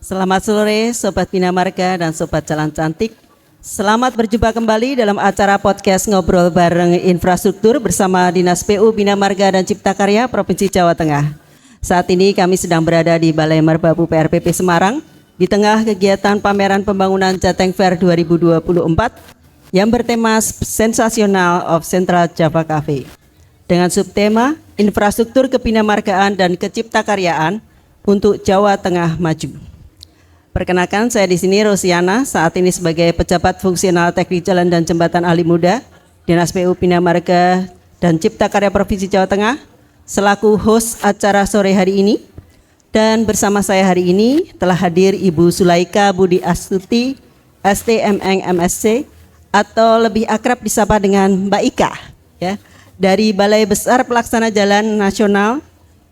Selamat sore Sobat Bina Marga dan Sobat Jalan Cantik. Selamat berjumpa kembali dalam acara podcast Ngobrol Bareng Infrastruktur bersama Dinas PU Bina Marga dan Cipta Karya Provinsi Jawa Tengah. Saat ini kami sedang berada di Balai Merbabu PRPP Semarang di tengah kegiatan pameran pembangunan Jateng Fair 2024 yang bertema Sensational of Central Java Cafe dengan subtema Infrastruktur Kebinamargaan dan Keciptakaryaan untuk Jawa Tengah Maju. Perkenalkan, saya di sini Rosiana, saat ini sebagai pejabat fungsional teknik jalan dan jembatan ahli muda Dinas PU Bina Marga dan Cipta Karya Provinsi Jawa Tengah selaku host acara sore hari ini. Dan bersama saya hari ini telah hadir Ibu Sulaika Budi Astuti, STMN MSc atau lebih akrab disapa dengan Mbak Ika, ya, dari Balai Besar Pelaksana Jalan Nasional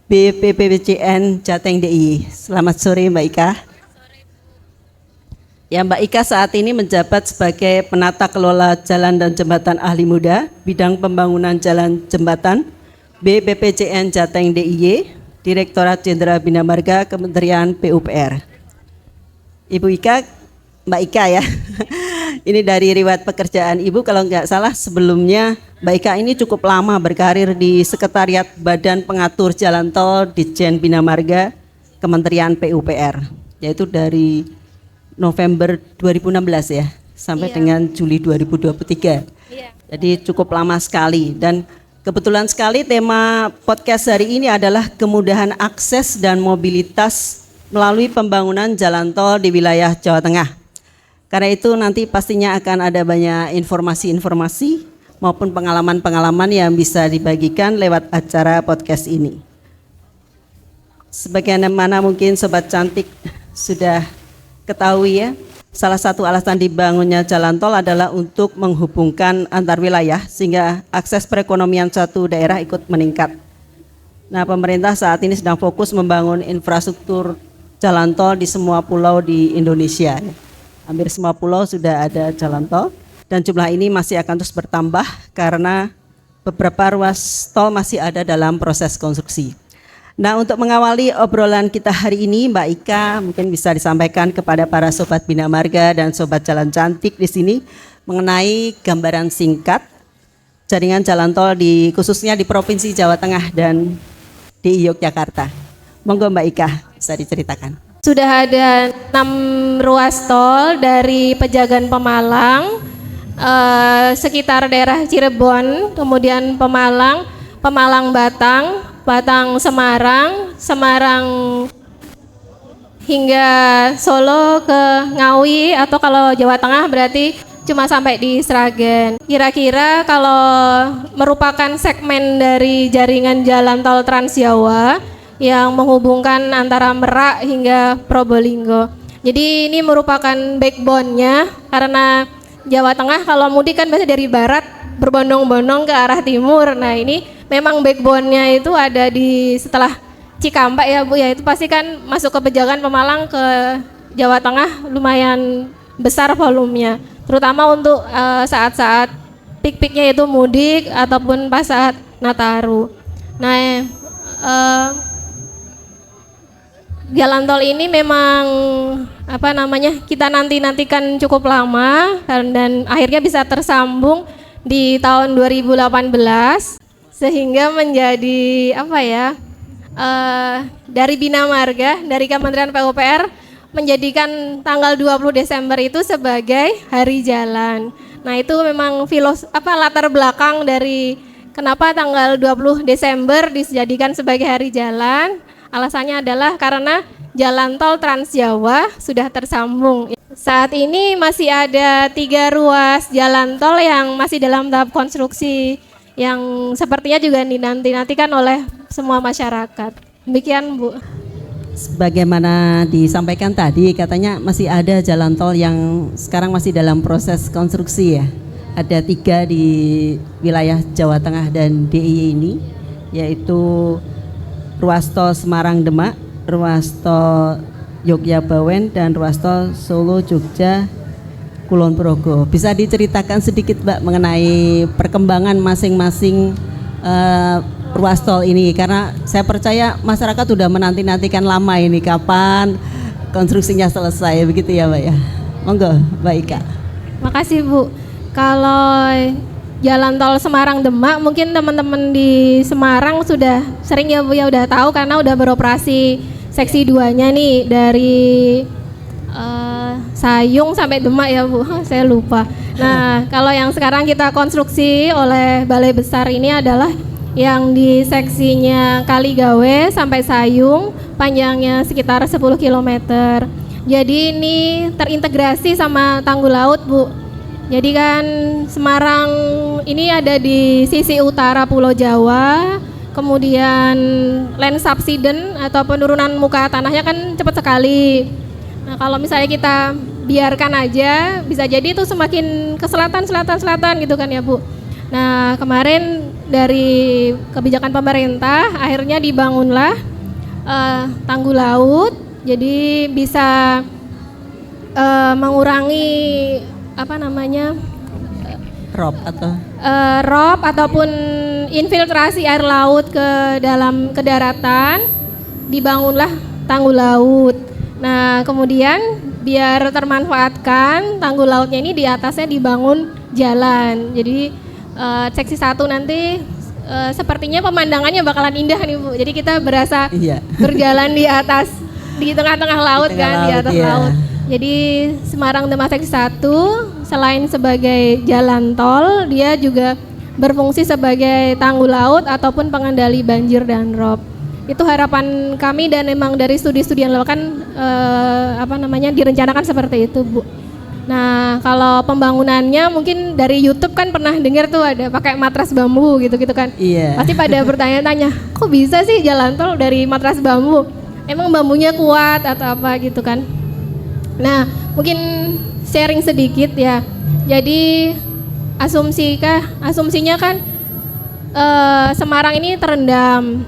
BPPCN Jateng DIY. Selamat sore Mbak Ika. Ya, Mbak Ika saat ini menjabat sebagai penata kelola jalan dan jembatan ahli muda bidang pembangunan jalan jembatan BPPCN Jateng DIY, Direktorat Jenderal Bina Marga Kementerian PUPR. Ibu Ika, Mbak Ika ya. Ini dari riwayat pekerjaan Ibu, kalau nggak salah sebelumnya Mbak Ika ini cukup lama berkarir di Sekretariat Badan Pengatur Jalan Tol Ditjen Bina Marga Kementerian PUPR, yaitu dari November 2016 ya, sampai dengan Juli 2023. Jadi cukup lama sekali. Dan kebetulan sekali tema podcast hari ini adalah kemudahan akses dan mobilitas melalui pembangunan jalan tol di wilayah Jawa Tengah. Karena itu nanti pastinya akan ada banyak informasi-informasi maupun pengalaman-pengalaman yang bisa dibagikan lewat acara podcast ini. Sebagaimana mungkin Sobat Cantik sudah ketahui ya, salah satu alasan dibangunnya jalan tol adalah untuk menghubungkan antar wilayah sehingga akses perekonomian suatu daerah ikut meningkat. Nah, pemerintah saat ini sedang fokus membangun infrastruktur jalan tol di semua pulau di Indonesia. Hampir semua pulau sudah ada jalan tol dan jumlah ini masih akan terus bertambah karena beberapa ruas tol masih ada dalam proses konstruksi. Nah, untuk mengawali obrolan kita hari ini, Mbak Ika mungkin bisa disampaikan kepada para Sobat Bina Marga dan Sobat Jalan Cantik di sini mengenai gambaran singkat jaringan jalan tol khususnya di Provinsi Jawa Tengah dan di Yogyakarta. Monggo Mbak Ika bisa diceritakan. Sudah ada 6 ruas tol dari Pejagan Pemalang, sekitar daerah Cirebon, kemudian Pemalang, Pemalang Batang, Batang Semarang, Semarang hingga Solo ke Ngawi, atau kalau Jawa Tengah berarti cuma sampai di Sragen. Kira-kira kalau merupakan segmen dari jaringan jalan tol Trans Jawa yang menghubungkan antara Merak hingga Probolinggo. Jadi ini merupakan backbone-nya, karena Jawa Tengah kalau mudik kan biasanya dari barat berbondong-bondong ke arah timur. Nah, ini memang backbone-nya itu ada di setelah Cikampek ya Bu ya, itu pasti kan masuk ke Pejagan Pemalang ke Jawa Tengah lumayan besar volumenya, terutama untuk saat-saat peak-peaknya itu mudik ataupun pas saat Nataru. Nah, jalan tol ini memang kita nantikan cukup lama dan akhirnya bisa tersambung di tahun 2018 sehingga menjadi dari Bina Marga, dari Kementerian PUPR menjadikan tanggal 20 Desember itu sebagai hari jalan. Nah, itu memang latar belakang dari kenapa tanggal 20 Desember dijadikan sebagai hari jalan. Alasannya adalah karena jalan tol Trans Jawa sudah tersambung. Saat ini masih ada 3 ruas jalan tol yang masih dalam tahap konstruksi, yang sepertinya juga dinanti-nantikan oleh semua masyarakat. Demikian Bu. Sebagaimana disampaikan tadi, katanya masih ada jalan tol yang sekarang masih dalam proses konstruksi ya. Ada 3 di wilayah Jawa Tengah dan DIY ini, yaitu ruas tol Semarang Demak, ruas tol Yogyabawen, dan ruas tol Solo Jogja Kulon Progo. Bisa diceritakan sedikit Mbak mengenai perkembangan masing-masing ruas tol ini, karena saya percaya masyarakat sudah menanti-nantikan lama ini kapan konstruksinya selesai begitu ya Mbak ya. Monggo Mbak Ika. Makasih Bu. Kalau jalan tol Semarang Demak mungkin teman-teman di Semarang sudah sering ya Bu ya, udah tahu karena udah beroperasi seksi 2-nya nih dari Sayung sampai Demak ya Bu. Saya lupa. Nah, kalau yang sekarang kita konstruksi oleh Balai Besar ini adalah yang di seksinya Kaligawe sampai Sayung, panjangnya sekitar 10 km. Jadi ini terintegrasi sama tanggul laut Bu. Jadi kan Semarang ini ada di sisi utara Pulau Jawa, kemudian land subsidence atau penurunan muka tanahnya kan cepat sekali. Nah kalau misalnya kita biarkan aja, bisa jadi itu semakin ke selatan gitu kan ya Bu. Nah kemarin dari kebijakan pemerintah akhirnya dibangunlah tanggul laut, jadi bisa mengurangi ROP ataupun infiltrasi air laut ke daratan, dibangunlah tanggul laut. Nah kemudian biar termanfaatkan tanggul lautnya ini, di atasnya dibangun jalan. Jadi seksi 1 nanti sepertinya pemandangannya bakalan indah nih Bu. Jadi kita berasa berjalan di atas, di tengah-tengah laut kan, di atas laut. Jadi Semarang Demak seksi 1 selain sebagai jalan tol, dia juga berfungsi sebagai tanggul laut ataupun pengendali banjir dan rob. Itu harapan kami dan memang dari studi-studi yang dilakukan direncanakan seperti itu Bu. Nah kalau pembangunannya mungkin dari YouTube kan pernah dengar tuh ada pakai matras bambu gitu kan. Iya. Pasti pada bertanya-tanya, kok bisa sih jalan tol dari matras bambu? Emang bambunya kuat atau apa gitu kan? Nah mungkin sharing sedikit ya. Jadi asumsinya kan Semarang ini terendam.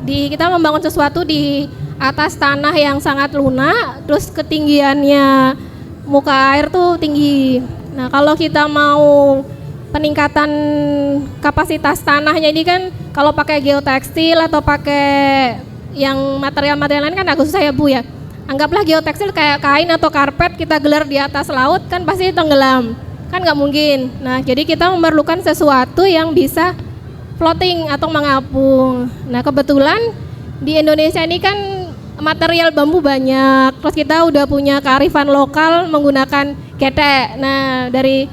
Kita membangun sesuatu di atas tanah yang sangat lunak, terus ketinggiannya muka air tuh tinggi. Nah kalau kita mau peningkatan kapasitas tanahnya ini kan, kalau pakai geotekstil atau pakai yang material-material lain kan agak susah ya Bu ya. Anggaplah geotekstil kayak kain atau karpet kita gelar di atas laut kan pasti tenggelam, kan nggak mungkin. Nah jadi kita memerlukan sesuatu yang bisa floating atau mengapung. Nah kebetulan di Indonesia ini kan material bambu banyak, terus kita udah punya kearifan lokal menggunakan getek. Nah dari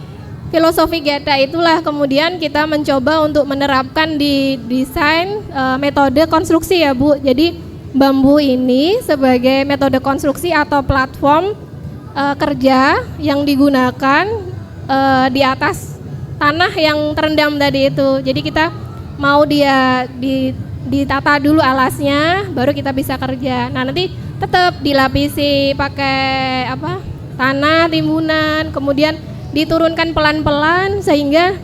filosofi getek itulah kemudian kita mencoba untuk menerapkan di desain metode konstruksi ya Bu. Jadi bambu ini sebagai metode konstruksi atau platform kerja yang digunakan di atas tanah yang terendam tadi itu. Jadi kita mau dia ditata dulu alasnya, baru kita bisa kerja. Nah nanti tetap dilapisi pakai tanah timbunan, kemudian diturunkan pelan-pelan sehingga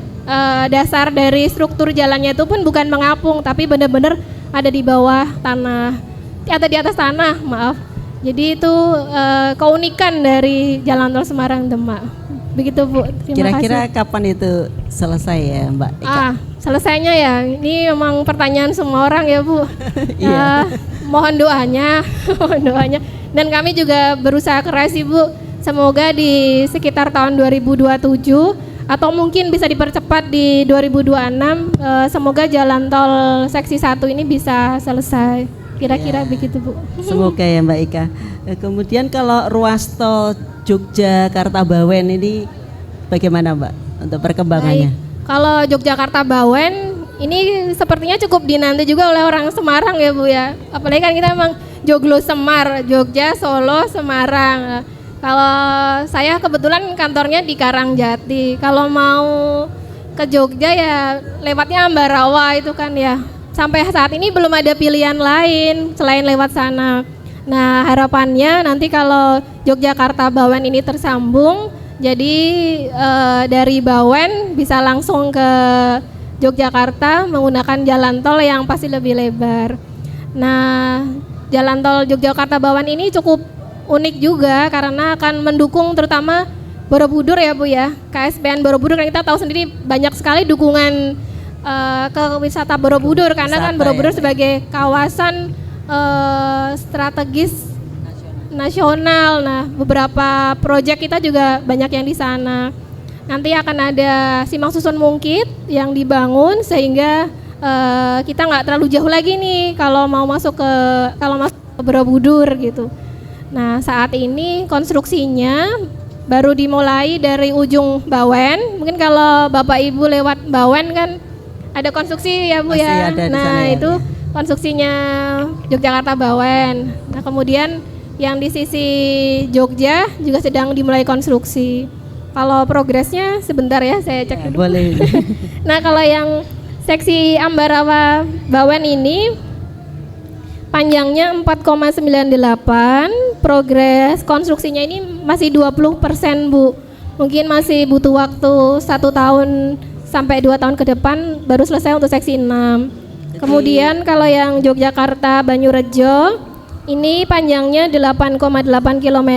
dasar dari struktur jalannya itu pun bukan mengapung, tapi benar-benar ada di bawah tanah, atau di atas tanah, maaf. Jadi itu keunikan dari Jalan Tol Semarang Demak. Begitu Bu. Kira-kira kapan itu selesai ya Mbak Ika? Selesainya ya, ini memang pertanyaan semua orang ya Bu. Mohon doanya, mohon doanya. Dan kami juga berusaha keras Ibu. Semoga di sekitar tahun 2027 atau mungkin bisa dipercepat di 2026. Semoga jalan tol seksi 1 ini bisa selesai. Kira-kira begitu Bu. Semoga ya Mbak Ika. Kemudian kalau ruas tol Yogyakarta Bawen ini bagaimana Mbak untuk perkembangannya? Baik. Kalau Yogyakarta Bawen ini sepertinya cukup dinanti juga oleh orang Semarang ya Bu ya. Apalagi kan kita emang Joglo Semar, Jogja, Solo, Semarang. Kalau saya kebetulan kantornya di Karangjati. Kalau mau ke Jogja ya lewatnya Ambarawa itu kan ya. Sampai saat ini belum ada pilihan lain selain lewat sana. Nah harapannya nanti kalau Yogyakarta Bawen ini tersambung, jadi dari Bawen bisa langsung ke Yogyakarta menggunakan jalan tol yang pasti lebih lebar. Nah jalan tol Yogyakarta Bawen ini cukup unik juga karena akan mendukung terutama Borobudur ya Bu ya. KSPN Borobudur kan kita tahu sendiri banyak sekali dukungan ke wisata Borobudur karena kan Borobudur sebagai kawasan strategis nasional. Nah, beberapa proyek kita juga banyak yang di sana. Nanti akan ada simpang susun Mungkit yang dibangun sehingga kita nggak terlalu jauh lagi nih kalau masuk ke Borobudur gitu. Nah, saat ini konstruksinya baru dimulai dari ujung Bawen. Mungkin kalau Bapak Ibu lewat Bawen kan ada konstruksi ya Bu. Masih ya. ada di Nah, sana ya, itu ya. konstruksinya Yogyakarta Bawen. Nah, kemudian yang di sisi Jogja juga sedang dimulai konstruksi. Kalau progresnya sebentar ya, saya cek dulu. Boleh. Nah, kalau yang seksi Ambarawa Bawen ini panjangnya 4,98, progres konstruksinya ini masih 20% Bu. Mungkin masih butuh waktu 1 tahun sampai 2 tahun ke depan baru selesai untuk seksi 6. Kemudian kalau yang Yogyakarta Banyurejo ini panjangnya 8,8 km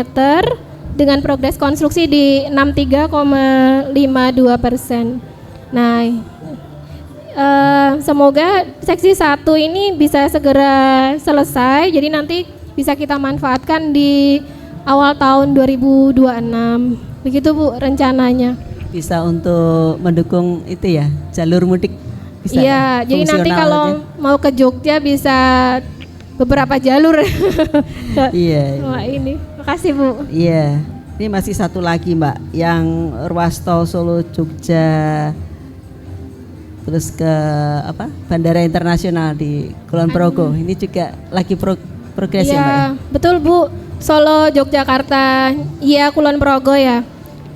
dengan progres konstruksi di 63,52%. Nah, semoga seksi 1 ini bisa segera selesai, jadi nanti bisa kita manfaatkan di awal tahun 2026. Begitu Bu rencananya. Bisa untuk mendukung itu ya, jalur mudik bisa. Iya, jadi nanti Fungsional kalau aja. mau ke Jogja bisa beberapa jalur. Iya. Wah, ini. Makasih Bu. Iya. Ini masih satu lagi Mbak, yang ruas tol Solo Jogja terus ke Bandara Internasional di Kulon Progo. Ini juga lagi progres ya Mbak ya? Iya, betul Bu. Solo Yogyakarta, iya Kulon Progo ya.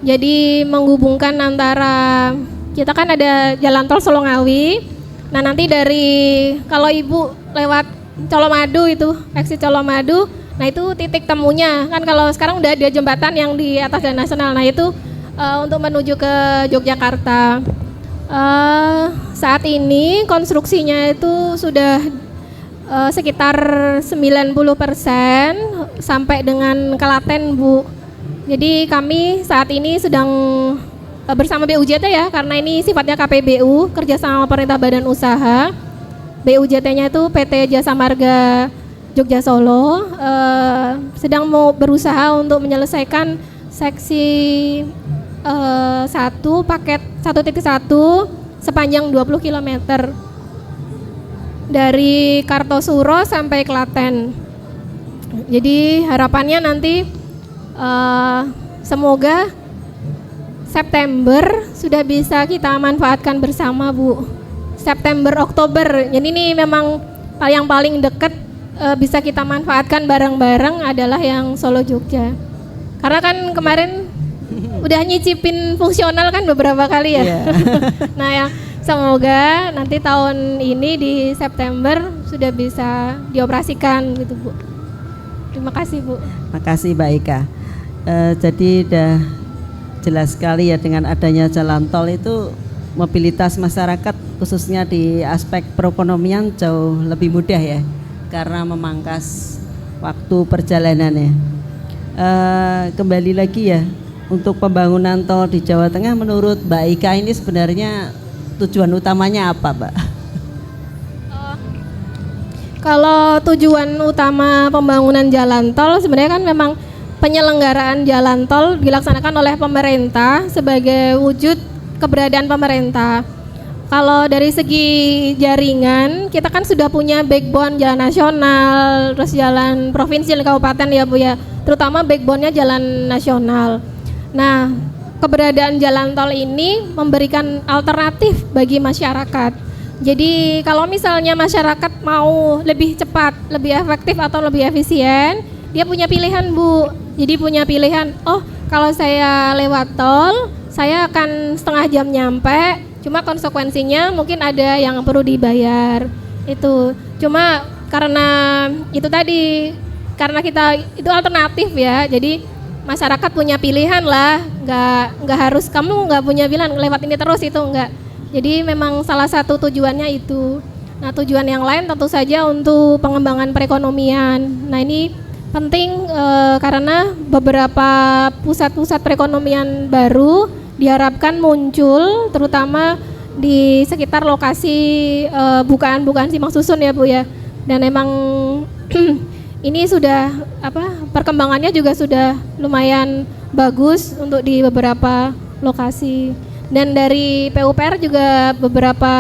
Jadi menghubungkan antara, kita kan ada jalan tol Solo Ngawi. Nah, nanti dari kalau Ibu lewat Colomadu itu, exit Colomadu, nah itu titik temunya. Kan kalau sekarang udah ada jembatan yang di atas Jalan Nasional. Nah, itu untuk menuju ke Yogyakarta. Saat ini konstruksinya itu sudah sekitar 90% sampai dengan Klaten Bu. Jadi kami saat ini sedang bersama BUJT ya, karena ini sifatnya KPBU, kerjasama pemerintah badan usaha. BUJT-nya itu PT Jasa Marga Jogja Solo, sedang mau berusaha untuk menyelesaikan seksi 1 paket 1.1 sepanjang 20 km dari Kartosuro sampai Klaten. Jadi harapannya nanti semoga September sudah bisa kita manfaatkan bersama Bu. September Oktober. Jadi ini memang yang paling dekat bisa kita manfaatkan bareng-bareng adalah yang Solo Jogja. Karena kan kemarin udah nyicipin fungsional kan beberapa kali ya. Yeah. Nah, yang semoga nanti tahun ini di September sudah bisa dioperasikan gitu Bu. Terima kasih Bu. Makasih Mbak Ika. Jadi udah jelas sekali ya, dengan adanya jalan tol itu mobilitas masyarakat khususnya di aspek perekonomian jauh lebih mudah ya, karena memangkas waktu perjalanannya. Kembali lagi ya, untuk pembangunan tol di Jawa Tengah menurut Mbak Ika ini sebenarnya tujuan utamanya apa Mbak? Kalau tujuan utama pembangunan jalan tol sebenarnya kan memang penyelenggaraan jalan tol dilaksanakan oleh pemerintah sebagai wujud keberadaan pemerintah. Kalau dari segi jaringan, kita kan sudah punya backbone jalan nasional, terus jalan provinsi dan kabupaten ya Bu ya, terutama backbone-nya jalan nasional. Nah, keberadaan jalan tol ini memberikan alternatif bagi masyarakat. Jadi kalau misalnya masyarakat mau lebih cepat, lebih efektif atau lebih efisien, dia punya pilihan Bu. Jadi punya pilihan, oh kalau saya lewat tol, saya akan setengah jam nyampe, cuma konsekuensinya mungkin ada yang perlu dibayar. Itu cuma karena itu tadi, karena kita itu alternatif ya, jadi masyarakat punya pilihan lah, nggak harus kamu nggak punya pilihan lewat ini terus, itu enggak. Jadi memang salah satu tujuannya itu. Nah, tujuan yang lain tentu saja untuk pengembangan perekonomian. Nah, ini penting karena beberapa pusat-pusat perekonomian baru diharapkan muncul, terutama di sekitar lokasi bukaan-bukaan simpang susun ya Bu ya. Dan emang ini sudah perkembangannya juga sudah lumayan bagus untuk di beberapa lokasi. Dan dari PUPR juga beberapa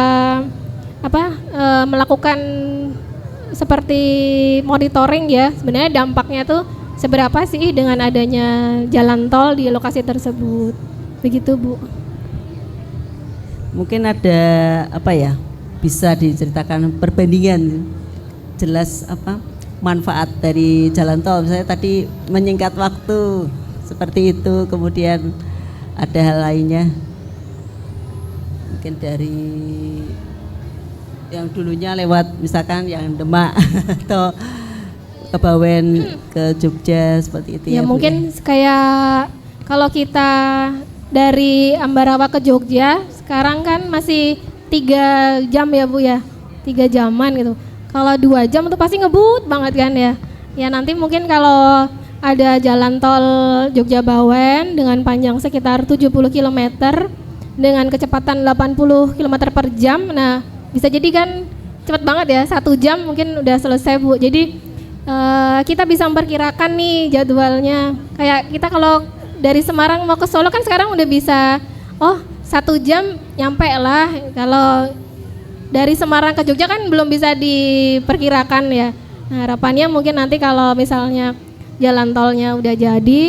melakukan seperti monitoring ya, sebenarnya dampaknya tuh seberapa sih dengan adanya jalan tol di lokasi tersebut. Begitu Bu. Mungkin ada bisa diceritakan perbandingan jelas manfaat dari jalan tol, misalnya tadi menyingkat waktu seperti itu, kemudian ada hal lainnya mungkin dari yang dulunya lewat misalkan yang Demak atau ke Bawen ke Jogja seperti itu ya mungkin Bu, kayak kalau kita dari Ambarawa ke Jogja sekarang kan masih 3 jam ya Bu ya, 3 jaman gitu. Kalau 2 jam itu pasti ngebut banget kan ya. Ya nanti mungkin kalau ada jalan tol Jogja Bawen dengan panjang sekitar 70 km dengan kecepatan 80 km per jam, nah bisa jadi kan cepat banget ya, 1 jam mungkin udah selesai Bu. Jadi kita bisa memperkirakan nih jadwalnya. Kayak kita kalau dari Semarang mau ke Solo kan sekarang udah bisa, 1 jam nyampe lah. Kalau dari Semarang ke Jogja kan belum bisa diperkirakan ya. Nah, harapannya mungkin nanti kalau misalnya jalan tolnya udah jadi,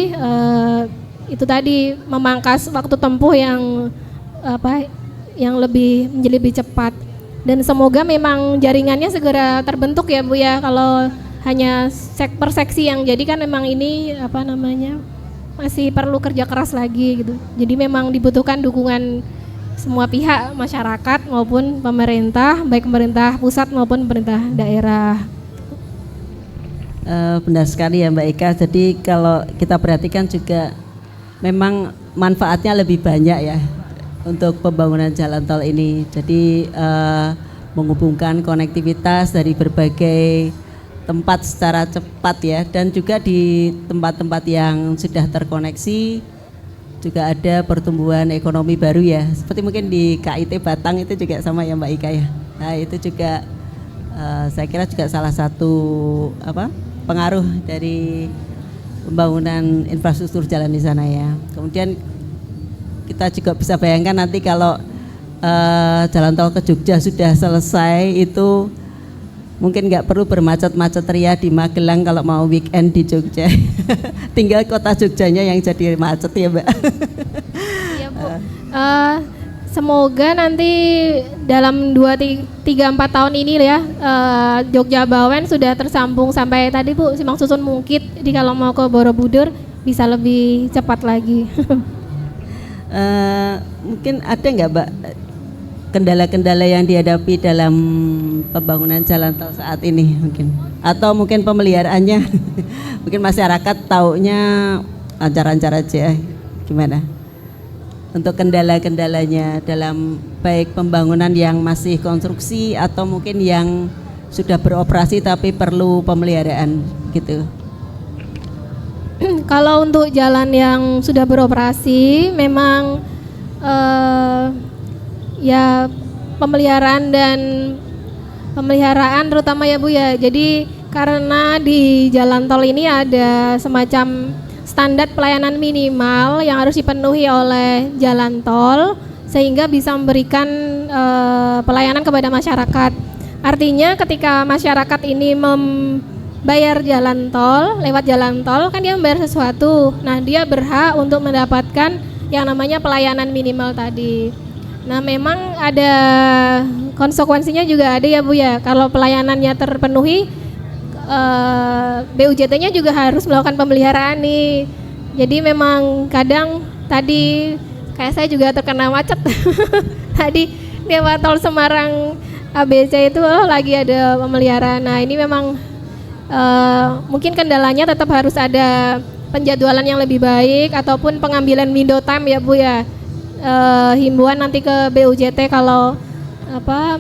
itu tadi memangkas waktu tempuh yang menjadi lebih cepat. Dan semoga memang jaringannya segera terbentuk ya Bu ya. Kalau hanya per seksi yang jadi kan memang ini masih perlu kerja keras lagi gitu. Jadi memang dibutuhkan dukungan semua pihak, masyarakat maupun pemerintah, baik pemerintah pusat maupun pemerintah daerah. Benar sekali ya Mbak Ika. Jadi kalau kita perhatikan juga memang manfaatnya lebih banyak ya untuk pembangunan jalan tol ini. Jadi menghubungkan konektivitas dari berbagai tempat secara cepat ya, dan juga di tempat-tempat yang sudah terkoneksi juga ada pertumbuhan ekonomi baru ya. Seperti mungkin di KIT Batang itu juga sama ya Mbak Ika ya. Nah itu juga saya kira juga salah satu pengaruh dari pembangunan infrastruktur jalan di sana ya. Kemudian kita juga bisa bayangkan nanti kalau jalan tol ke Jogja sudah selesai, itu mungkin nggak perlu bermacet-macet ria di Magelang kalau mau weekend di Jogja. Tinggal kota Jogjanya yang jadi macet ya Mbak. Iya Bu. Semoga nanti dalam 2-3-4 tahun ini ya, Jogja Bawen sudah tersambung sampai tadi Bu Simpang Susun Mungkit. Jadi kalau mau ke Borobudur bisa lebih cepat lagi. Mungkin ada nggak Mbak kendala-kendala yang dihadapi dalam pembangunan jalan tol saat ini mungkin, atau mungkin pemeliharaannya? Mungkin masyarakat taunya lancar-lancar aja, gimana untuk kendala-kendalanya dalam baik pembangunan yang masih konstruksi atau mungkin yang sudah beroperasi tapi perlu pemeliharaan gitu? Kalau untuk jalan yang sudah beroperasi memang ya pemeliharaan terutama ya Bu ya. Jadi karena di jalan tol ini ada semacam standar pelayanan minimal yang harus dipenuhi oleh jalan tol sehingga bisa memberikan pelayanan kepada masyarakat. Artinya ketika masyarakat ini membayar jalan tol, lewat jalan tol kan dia membayar sesuatu. Nah, dia berhak untuk mendapatkan yang namanya pelayanan minimal tadi. Nah, memang ada konsekuensinya juga ada ya Bu ya. Kalau pelayanannya terpenuhi, BUJT-nya juga harus melakukan pemeliharaan nih. Jadi memang kadang tadi kayak saya juga terkena macet. Tadi lewat tol Semarang ABC itu lagi ada pemeliharaan. Nah, ini memang mungkin kendalanya tetap harus ada penjadwalan yang lebih baik ataupun pengambilan window time ya Bu ya. Himbauan nanti ke BUJT kalau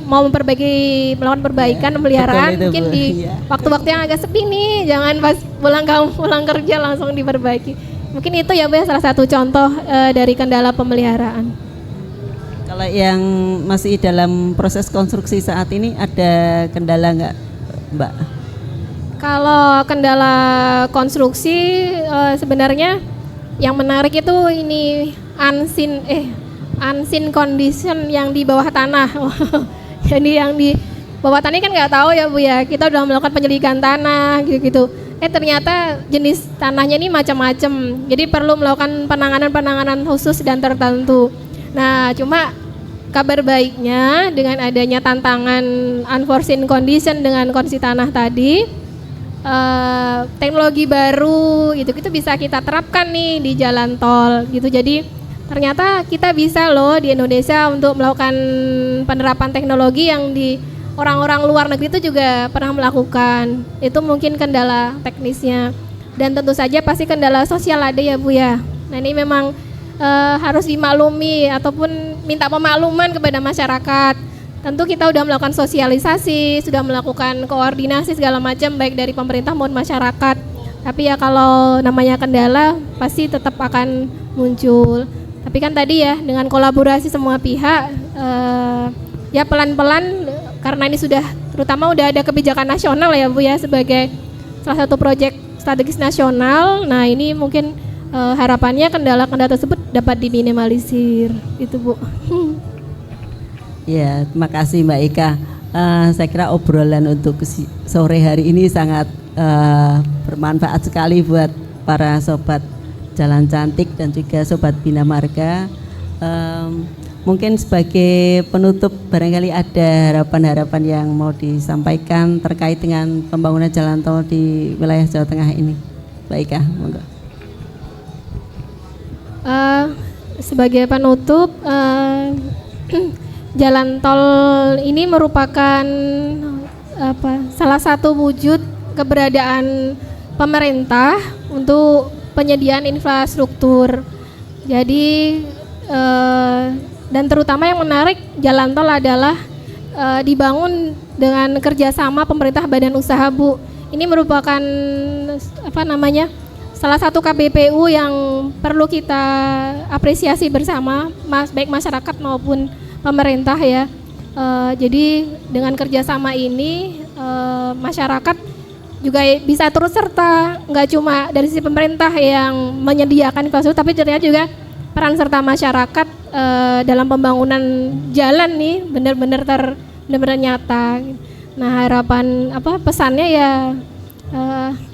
mau melakukan perbaikan pemeliharaan mungkin di waktu-waktu yang agak sepi nih, jangan pas pulang kerja langsung diperbaiki. Mungkin itu ya Bu ya, salah satu contoh dari kendala pemeliharaan. Kalau yang masih dalam proses konstruksi saat ini ada kendala nggak Mbak? Kalau kendala konstruksi sebenarnya yang menarik itu ini unseen condition yang di bawah tanah. Jadi yang di bawah tanah kan nggak tahu ya Bu ya. Kita udah melakukan penyelidikan tanah gitu-gitu. Ternyata jenis tanahnya ini macam-macam. Jadi perlu melakukan penanganan khusus dan tertentu. Nah, cuma kabar baiknya dengan adanya tantangan unforeseen condition dengan kondisi tanah tadi, teknologi baru gitu bisa kita terapkan nih di jalan tol gitu. Jadi ternyata kita bisa loh di Indonesia untuk melakukan penerapan teknologi yang di orang-orang luar negeri itu juga pernah melakukan. Itu mungkin kendala teknisnya. Dan tentu saja pasti kendala sosial ada ya Bu ya. Nah ini memang harus dimaklumi ataupun minta pemakluman kepada masyarakat. Tentu kita sudah melakukan sosialisasi, sudah melakukan koordinasi segala macam baik dari pemerintah maupun masyarakat. Tapi ya kalau namanya kendala pasti tetap akan muncul. Tapi kan tadi ya dengan kolaborasi semua pihak ya pelan-pelan, karena ini terutama udah ada kebijakan nasional ya Bu ya sebagai salah satu proyek strategis nasional. Nah ini mungkin harapannya kendala-kendala tersebut dapat diminimalisir itu Bu. Ya, terima kasih Mbak Ika. Saya kira obrolan untuk sore hari ini sangat bermanfaat sekali buat para sobat Jalan Cantik dan juga sobat Bina Marga. Mungkin sebagai penutup barangkali ada harapan-harapan yang mau disampaikan terkait dengan pembangunan jalan tol di wilayah Jawa Tengah ini. Baik Ika, monggo. Sebagai penutup, jalan tol ini merupakan salah satu wujud keberadaan pemerintah untuk penyediaan infrastruktur. Jadi dan terutama yang menarik, jalan tol adalah dibangun dengan kerjasama pemerintah badan usaha Bu. Ini merupakan salah satu KBPU yang perlu kita apresiasi bersama, baik masyarakat maupun pemerintah ya. Jadi dengan kerjasama ini masyarakat juga bisa turut serta, nggak cuma dari sisi pemerintah yang menyediakan infrastruktur, tapi ternyata juga peran serta masyarakat dalam pembangunan jalan nih benar-benar nyata. Nah harapan pesannya ya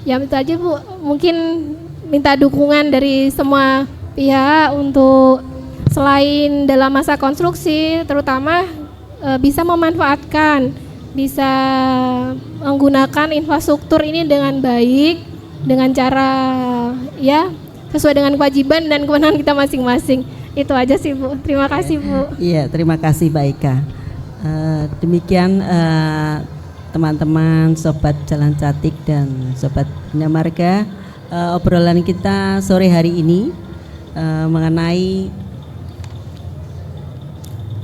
itu aja Bu, mungkin minta dukungan dari semua pihak untuk selain dalam masa konstruksi terutama bisa memanfaatkan, bisa menggunakan infrastruktur ini dengan baik, dengan cara ya sesuai dengan kewajiban dan kewenangan kita masing-masing. Itu aja sih Bu. Terima kasih Bu. Iya, terima kasih Mbak Ika. Demikian teman-teman sobat Jalan Cantik dan sobat Bina Marga, obrolan kita sore hari ini mengenai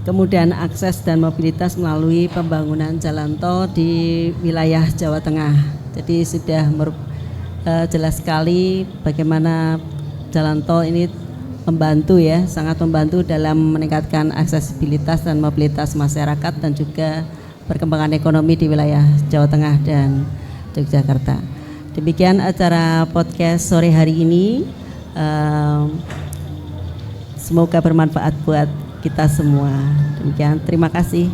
kemudahan akses dan mobilitas melalui pembangunan jalan tol di wilayah Jawa Tengah. Jadi sudah jelas sekali bagaimana jalan tol ini membantu ya, sangat membantu dalam meningkatkan aksesibilitas dan mobilitas masyarakat dan juga perkembangan ekonomi di wilayah Jawa Tengah dan Yogyakarta. Demikian acara podcast sore hari ini. Semoga bermanfaat buat kita semua. Demikian, terima kasih.